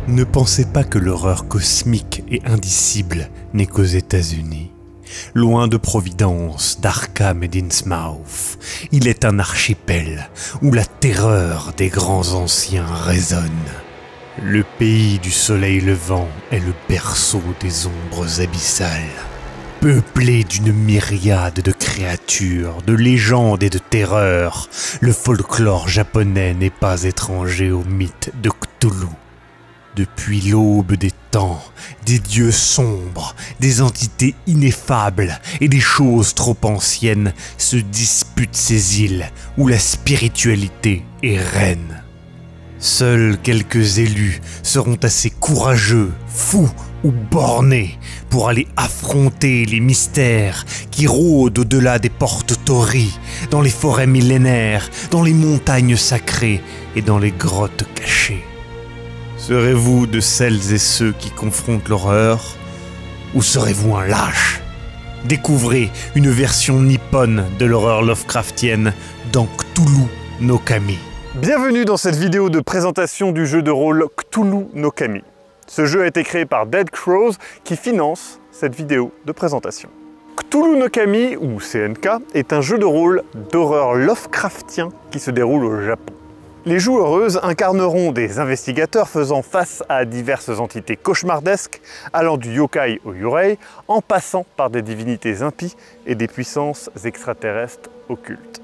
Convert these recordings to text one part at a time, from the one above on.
Ne pensez pas que l'horreur cosmique et indicible n'est qu'aux États-Unis. Loin de Providence, d'Arkham et d'Innsmouth, il est un archipel où la terreur des grands anciens résonne. Le pays du soleil levant est le berceau des ombres abyssales. Peuplé d'une myriade de créatures, de légendes et de terreurs, le folklore japonais n'est pas étranger au mythe de Cthulhu. Depuis l'aube des temps, des dieux sombres, des entités ineffables et des choses trop anciennes se disputent ces îles où la spiritualité est reine. Seuls quelques élus seront assez courageux, fous ou bornés pour aller affronter les mystères qui rôdent au-delà des portes Tori, dans les forêts millénaires, dans les montagnes sacrées et dans les grottes cachées. Serez-vous de celles et ceux qui confrontent l'horreur, ou serez-vous un lâche? Découvrez une version nippone de l'horreur Lovecraftienne dans Cthulhu no Kami. Bienvenue dans cette vidéo de présentation du jeu de rôle Cthulhu no Kami. Ce jeu a été créé par Dead Crows qui finance cette vidéo de présentation. Cthulhu no Kami, ou CNK, est un jeu de rôle d'horreur Lovecraftien qui se déroule au Japon. Les joueuses incarneront des investigateurs faisant face à diverses entités cauchemardesques, allant du yokai au yurei, en passant par des divinités impies et des puissances extraterrestres occultes.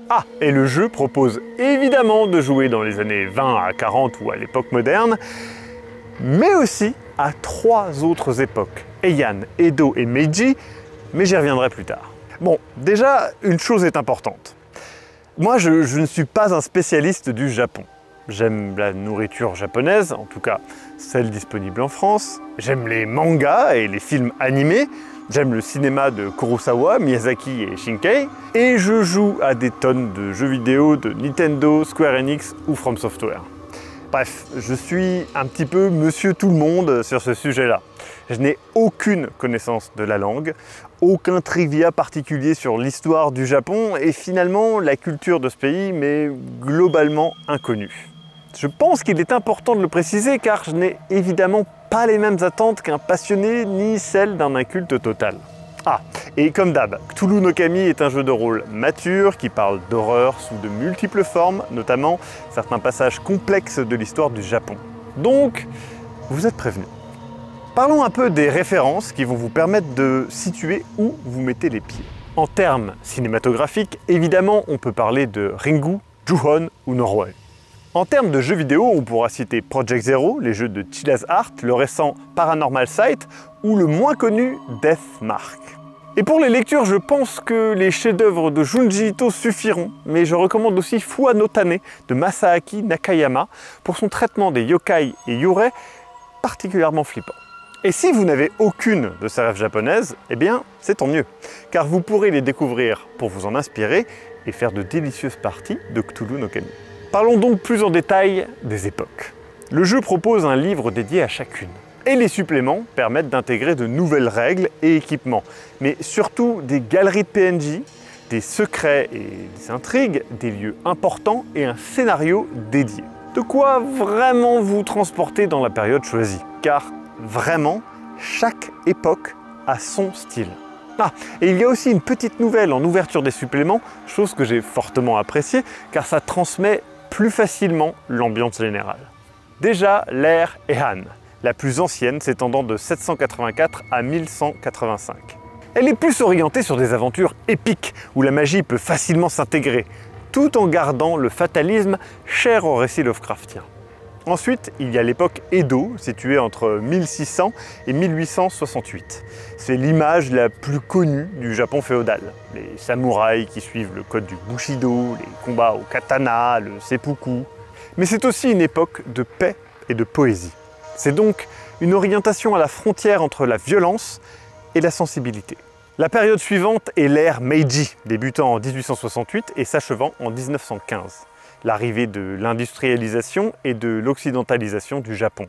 Ah, et le jeu propose évidemment de jouer dans les années 20 à 40 ou à l'époque moderne, mais aussi à 3 autres époques, Heian, Edo et Meiji, mais j'y reviendrai plus tard. Bon, déjà, une chose est importante. Moi, je ne suis pas un spécialiste du Japon. J'aime la nourriture japonaise, en tout cas celle disponible en France. J'aime les mangas et les films animés. J'aime le cinéma de Kurosawa, Miyazaki et Shinkei. Et je joue à des tonnes de jeux vidéo de Nintendo, Square Enix ou From Software. Bref, je suis un petit peu monsieur tout le monde sur ce sujet-là. Je n'ai aucune connaissance de la langue, aucun trivia particulier sur l'histoire du Japon et finalement la culture de ce pays m'est globalement inconnue. Je pense qu'il est important de le préciser car je n'ai évidemment pas les mêmes attentes qu'un passionné ni celles d'un inculte total. Ah, et comme d'hab, Cthulhu no Kami est un jeu de rôle mature qui parle d'horreur sous de multiples formes, notamment certains passages complexes de l'histoire du Japon. Donc, vous êtes prévenus. Parlons un peu des références qui vont vous permettre de situer où vous mettez les pieds. En termes cinématographiques, évidemment, on peut parler de Ringu, Ju-On ou Norway. En termes de jeux vidéo, on pourra citer Project Zero, les jeux de Chilla's Art, le récent Paranormal Sight ou le moins connu Deathmark. Et pour les lectures, je pense que les chefs-d'œuvre de Junji Ito suffiront, mais je recommande aussi Fua no Tane de Masaaki Nakayama pour son traitement des yokai et yurei particulièrement flippant. Et si vous n'avez aucune de ces rêves japonaises, eh bien c'est tant mieux, car vous pourrez les découvrir pour vous en inspirer et faire de délicieuses parties de Cthulhu no Kami. Parlons donc plus en détail des époques. Le jeu propose un livre dédié à chacune. Et les suppléments permettent d'intégrer de nouvelles règles et équipements, mais surtout des galeries de PNJ, des secrets et des intrigues, des lieux importants et un scénario dédié. De quoi vraiment vous transporter dans la période choisie, car vraiment, chaque époque a son style. Ah, et il y a aussi une petite nouvelle en ouverture des suppléments, chose que j'ai fortement appréciée, car ça transmet plus facilement l'ambiance générale. Déjà, l'ère Heian, la plus ancienne s'étendant de 784 à 1185. Elle est plus orientée sur des aventures épiques, où la magie peut facilement s'intégrer, tout en gardant le fatalisme cher au récit Lovecraftien. Ensuite, il y a l'époque Edo, située entre 1600 et 1868. C'est l'image la plus connue du Japon féodal. Les samouraïs qui suivent le code du Bushido, les combats au katana, le seppuku. Mais c'est aussi une époque de paix et de poésie. C'est donc une orientation à la frontière entre la violence et la sensibilité. La période suivante est l'ère Meiji, débutant en 1868 et s'achevant en 1915. L'arrivée de l'industrialisation et de l'occidentalisation du Japon.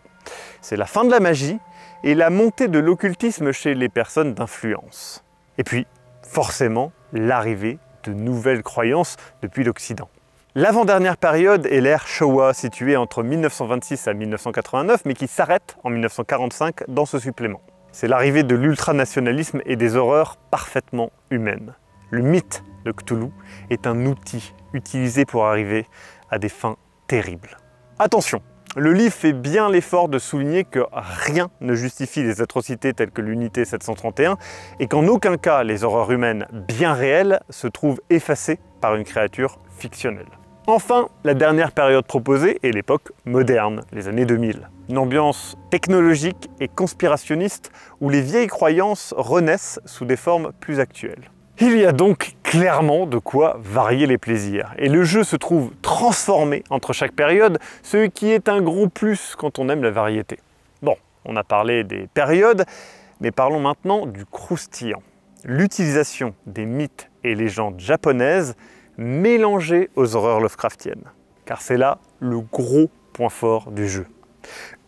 C'est la fin de la magie et la montée de l'occultisme chez les personnes d'influence. Et puis, forcément, l'arrivée de nouvelles croyances depuis l'Occident. L'avant-dernière période est l'ère Showa, située entre 1926 à 1989, mais qui s'arrête en 1945 dans ce supplément. C'est l'arrivée de l'ultranationalisme et des horreurs parfaitement humaines. Le mythe de Cthulhu est un outil utilisé pour arriver à des fins terribles. Attention, le livre fait bien l'effort de souligner que rien ne justifie les atrocités telles que l'unité 731 et qu'en aucun cas les horreurs humaines bien réelles se trouvent effacées par une créature fictionnelle. Enfin, la dernière période proposée est l'époque moderne, les années 2000. Une ambiance technologique et conspirationniste où les vieilles croyances renaissent sous des formes plus actuelles. Il y a donc clairement de quoi varier les plaisirs, et le jeu se trouve transformé entre chaque période, ce qui est un gros plus quand on aime la variété. Bon, on a parlé des périodes, mais parlons maintenant du croustillant. L'utilisation des mythes et légendes japonaises mélangées aux horreurs Lovecraftiennes, car c'est là le gros point fort du jeu.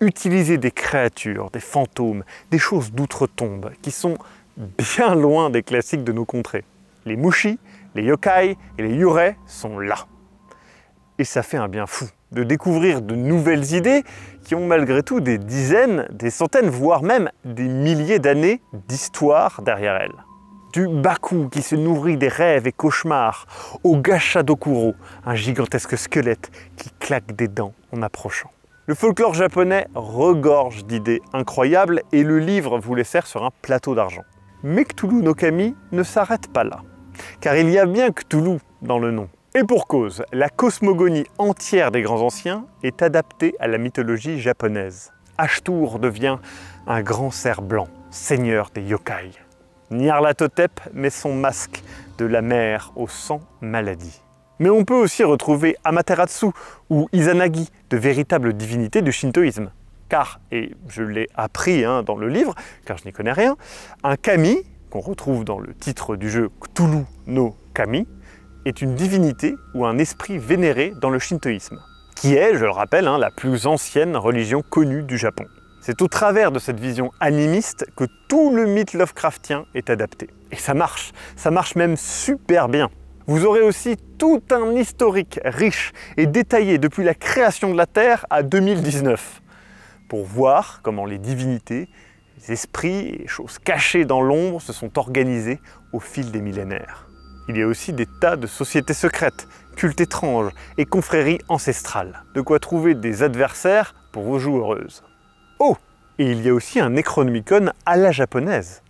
Utiliser des créatures, des fantômes, des choses d'outre-tombe qui sont bien loin des classiques de nos contrées. Les mushi, les yokai et les yurei sont là. Et ça fait un bien fou de découvrir de nouvelles idées qui ont malgré tout des dizaines, des centaines, voire même des milliers d'années d'histoire derrière elles. Du Baku qui se nourrit des rêves et cauchemars, au Gashadokuro, un gigantesque squelette qui claque des dents en approchant. Le folklore japonais regorge d'idées incroyables et le livre vous les sert sur un plateau d'argent. Mais Cthulhu no Kami ne s'arrête pas là, car il y a bien Cthulhu dans le nom. Et pour cause, la cosmogonie entière des grands anciens est adaptée à la mythologie japonaise. Ashtur devient un grand cerf blanc, seigneur des yokai. Nyarlathotep met son masque de la mer au sang maladie. Mais on peut aussi retrouver Amaterasu ou Izanagi, de véritables divinités du shintoïsme. Car, et je l'ai appris dans le livre, car je n'y connais rien, un kami, qu'on retrouve dans le titre du jeu Cthulhu no Kami, est une divinité ou un esprit vénéré dans le shintoïsme, qui est, je le rappelle, la plus ancienne religion connue du Japon. C'est au travers de cette vision animiste que tout le mythe Lovecraftien est adapté. Et ça marche même super bien. Vous aurez aussi tout un historique riche et détaillé depuis la création de la Terre à 2019, pour voir comment les divinités, les esprits et les choses cachées dans l'ombre se sont organisées au fil des millénaires. Il y a aussi des tas de sociétés secrètes, cultes étranges et confréries ancestrales. De quoi trouver des adversaires pour vos joueuses. Oh, et il y a aussi un Necronomicon à la japonaise.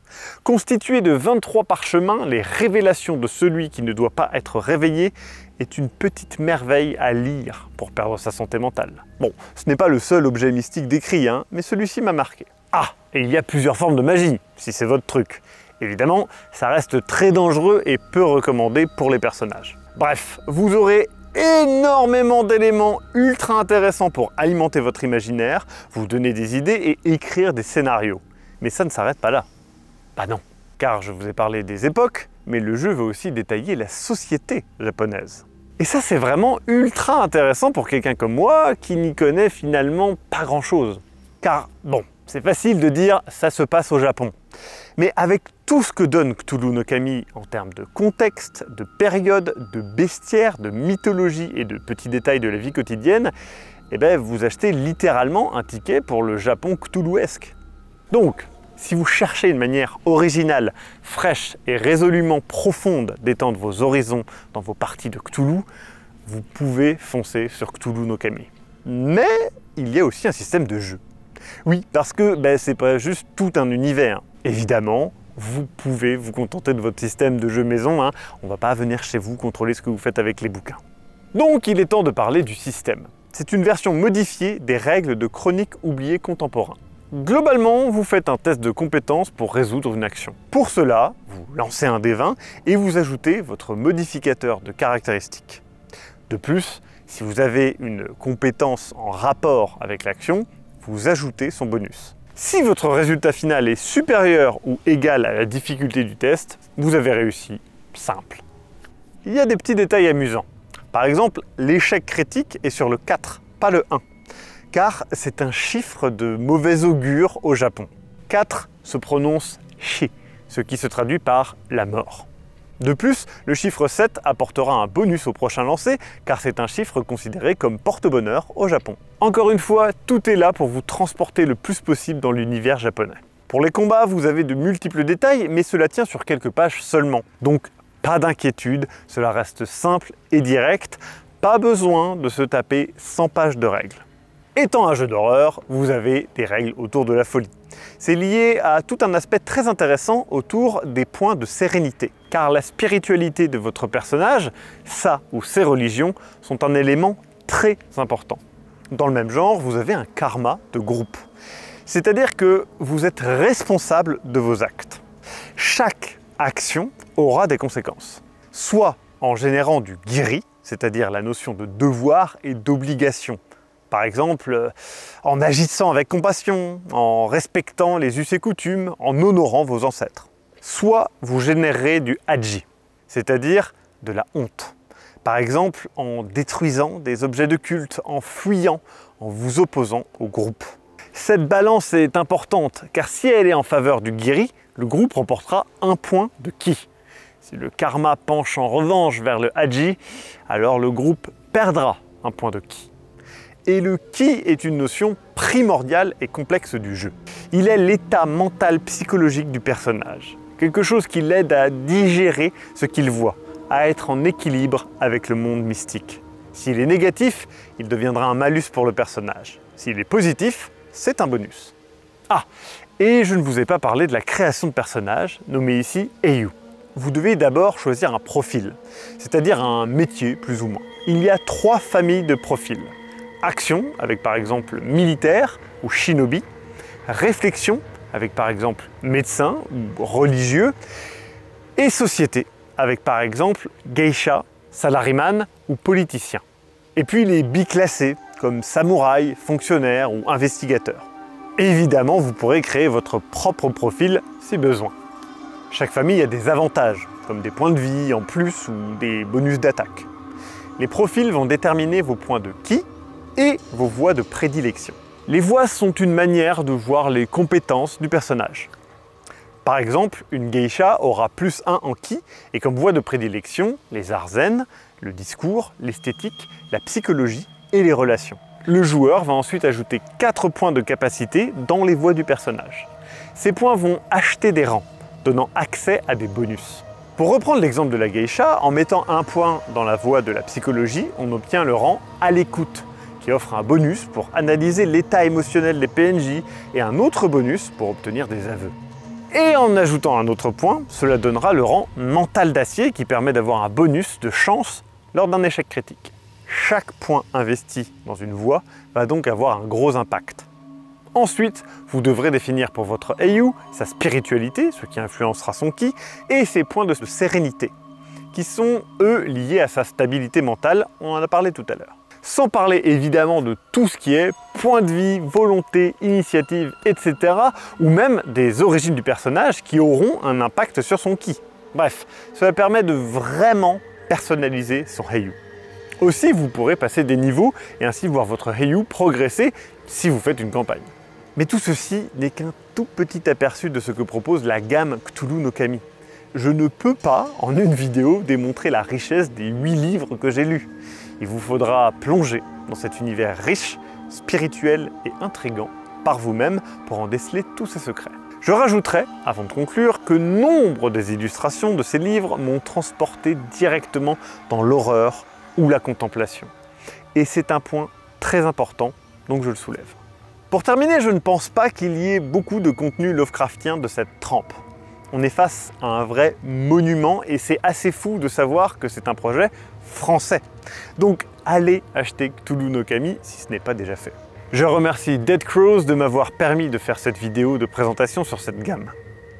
Constitué de 23 parchemins, les révélations de celui qui ne doit pas être réveillé est une petite merveille à lire pour perdre sa santé mentale. Bon, ce n'est pas le seul objet mystique décrit, mais celui-ci m'a marqué. Ah, et il y a plusieurs formes de magie, si c'est votre truc. Évidemment, ça reste très dangereux et peu recommandé pour les personnages. Bref, vous aurez énormément d'éléments ultra intéressants pour alimenter votre imaginaire, vous donner des idées et écrire des scénarios. Mais ça ne s'arrête pas là. Bah non, car je vous ai parlé des époques, mais le jeu va aussi détailler la société japonaise. Et ça, c'est vraiment ultra intéressant pour quelqu'un comme moi qui n'y connaît finalement pas grand-chose. Car, bon, c'est facile de dire « ça se passe au Japon ». Mais avec tout ce que donne Cthulhu no Kami en termes de contexte, de période, de bestiaire, de mythologie et de petits détails de la vie quotidienne, eh ben, vous achetez littéralement un ticket pour le Japon cthulhuesque. Donc, si vous cherchez une manière originale, fraîche et résolument profonde d'étendre vos horizons dans vos parties de Cthulhu, vous pouvez foncer sur Cthulhu no Kami. Mais il y a aussi un système de jeu. Oui, parce que c'est pas juste tout un univers. Évidemment, vous pouvez vous contenter de votre système de jeu maison, on va pas venir chez vous contrôler ce que vous faites avec les bouquins. Donc il est temps de parler du système. C'est une version modifiée des règles de Chroniques oubliées contemporains. Globalement, vous faites un test de compétence pour résoudre une action. Pour cela, vous lancez un dé 20 et vous ajoutez votre modificateur de caractéristiques. De plus, si vous avez une compétence en rapport avec l'action, vous ajoutez son bonus. Si votre résultat final est supérieur ou égal à la difficulté du test, vous avez réussi. Simple. Il y a des petits détails amusants. Par exemple, l'échec critique est sur le 4, pas le 1. Car c'est un chiffre de mauvais augure au Japon. 4 se prononce shi, ce qui se traduit par la mort. De plus, le chiffre 7 apportera un bonus au prochain lancer, car c'est un chiffre considéré comme porte-bonheur au Japon. Encore une fois, tout est là pour vous transporter le plus possible dans l'univers japonais. Pour les combats, vous avez de multiples détails, mais cela tient sur quelques pages seulement. Donc, pas d'inquiétude, cela reste simple et direct, pas besoin de se taper 100 pages de règles. Étant un jeu d'horreur, vous avez des règles autour de la folie. C'est lié à tout un aspect très intéressant autour des points de sérénité. Car la spiritualité de votre personnage, sa ou ses religions, sont un élément très important. Dans le même genre, vous avez un karma de groupe. C'est-à-dire que vous êtes responsable de vos actes. Chaque action aura des conséquences. Soit en générant du giri, c'est-à-dire la notion de devoir et d'obligation. Par exemple, en agissant avec compassion, en respectant les us et coutumes, en honorant vos ancêtres. Soit vous générerez du haji, c'est-à-dire de la honte. Par exemple, en détruisant des objets de culte, en fuyant, en vous opposant au groupe. Cette balance est importante, car si elle est en faveur du giri, le groupe remportera un point de ki. Si le karma penche en revanche vers le haji, alors le groupe perdra un point de ki. Et le ki est une notion primordiale et complexe du jeu. Il est l'état mental psychologique du personnage. Quelque chose qui l'aide à digérer ce qu'il voit, à être en équilibre avec le monde mystique. S'il est négatif, il deviendra un malus pour le personnage. S'il est positif, c'est un bonus. Ah, et je ne vous ai pas parlé de la création de personnage, nommé ici Heiyu. Vous devez d'abord choisir un profil, c'est-à-dire un métier plus ou moins. Il y a 3 familles de profils. Action, avec par exemple militaire ou shinobi. Réflexion, avec par exemple médecin ou religieux. Et société, avec par exemple geisha, salariman ou politicien. Et puis les biclassés, comme samouraï, fonctionnaire ou investigateur. Évidemment, vous pourrez créer votre propre profil si besoin. Chaque famille a des avantages, comme des points de vie en plus ou des bonus d'attaque. Les profils vont déterminer vos points de ki et vos voies de prédilection. Les voies sont une manière de voir les compétences du personnage. Par exemple, une geisha aura +1 en ki et comme voie de prédilection, les arts zen, le discours, l'esthétique, la psychologie et les relations. Le joueur va ensuite ajouter 4 points de capacité dans les voies du personnage. Ces points vont acheter des rangs, donnant accès à des bonus. Pour reprendre l'exemple de la geisha, en mettant un point dans la voie de la psychologie, on obtient le rang à l'écoute, qui offre un bonus pour analyser l'état émotionnel des PNJ et un autre bonus pour obtenir des aveux. Et en ajoutant un autre point, cela donnera le rang mental d'acier qui permet d'avoir un bonus de chance lors d'un échec critique. Chaque point investi dans une voie va donc avoir un gros impact. Ensuite, vous devrez définir pour votre Heiyu sa spiritualité, ce qui influencera son ki, et ses points de sérénité, qui sont, eux, liés à sa stabilité mentale, on en a parlé tout à l'heure. Sans parler évidemment de tout ce qui est point de vie, volonté, initiative, etc. ou même des origines du personnage qui auront un impact sur son ki. Bref, cela permet de vraiment personnaliser son Heiyu. Aussi, vous pourrez passer des niveaux et ainsi voir votre Heiyu progresser si vous faites une campagne. Mais tout ceci n'est qu'un tout petit aperçu de ce que propose la gamme Cthulhu no Kami. Je ne peux pas, en une vidéo, démontrer la richesse des 8 livres que j'ai lus. Il vous faudra plonger dans cet univers riche, spirituel et intrigant par vous-même pour en déceler tous ses secrets. Je rajouterai, avant de conclure, que nombre des illustrations de ces livres m'ont transporté directement dans l'horreur ou la contemplation. Et c'est un point très important, donc je le soulève. Pour terminer, je ne pense pas qu'il y ait beaucoup de contenu Lovecraftien de cette trempe. On est face à un vrai monument et c'est assez fou de savoir que c'est un projet français. Donc allez acheter Cthulhu no Kami si ce n'est pas déjà fait. Je remercie Dead Crows de m'avoir permis de faire cette vidéo de présentation sur cette gamme.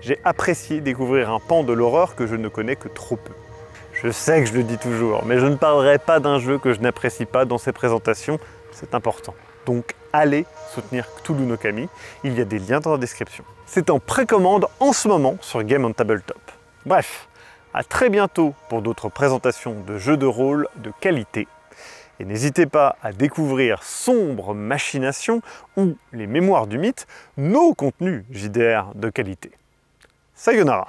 J'ai apprécié découvrir un pan de l'horreur que je ne connais que trop peu. Je sais que je le dis toujours, mais je ne parlerai pas d'un jeu que je n'apprécie pas dans ces présentations, c'est important. Donc allez soutenir Cthulhu no Kami, il y a des liens dans la description. C'est en précommande en ce moment sur Game on Tabletop. Bref, à très bientôt pour d'autres présentations de jeux de rôle de qualité. Et n'hésitez pas à découvrir Sombre Machination ou Les Mémoires du Mythe, nos contenus JDR de qualité. Sayonara!